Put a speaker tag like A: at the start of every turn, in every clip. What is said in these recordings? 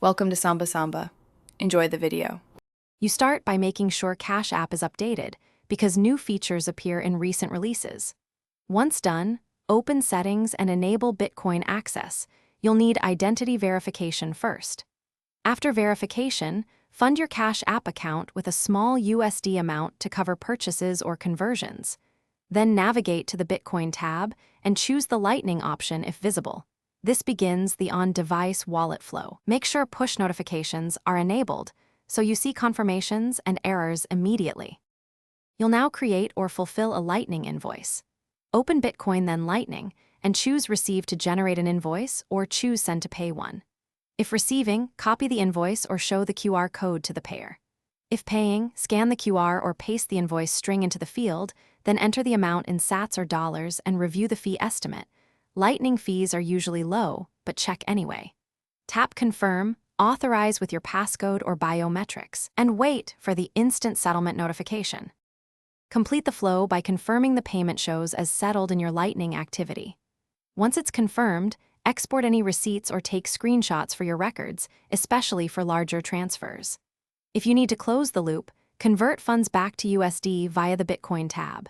A: Welcome to Samba Samba. Enjoy the video.
B: You start by making sure Cash App is updated because new features appear in recent releases. Once done, open Settings and enable Bitcoin access. You'll need identity verification first. After verification, fund your Cash App account with a small USD amount to cover purchases or conversions. Then navigate to the Bitcoin tab and choose the Lightning option if visible. This begins the on-device wallet flow. Make sure push notifications are enabled so you see confirmations and errors immediately. You'll now create or fulfill a Lightning invoice. Open Bitcoin then Lightning and choose Receive to generate an invoice or choose Send to pay one. If receiving, copy the invoice or show the QR code to the payer. If paying, scan the QR or paste the invoice string into the field, then enter the amount in sats or dollars and review the fee estimate. Lightning fees are usually low, but check anyway. Tap Confirm, authorize with your passcode or biometrics, and wait for the instant settlement notification. Complete the flow by confirming the payment shows as settled in your Lightning activity. Once it's confirmed, export any receipts or take screenshots for your records, especially for larger transfers. If you need to close the loop, convert funds back to USD via the Bitcoin tab.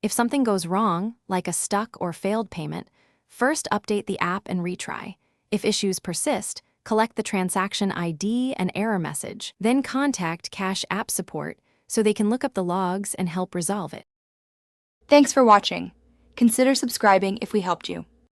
B: If something goes wrong, like a stuck or failed payment, first update the app and retry. If issues persist, collect the transaction ID and error message, then contact Cash App support so they can look up the logs and help resolve it.
C: Thanks for watching. Consider subscribing if we helped you.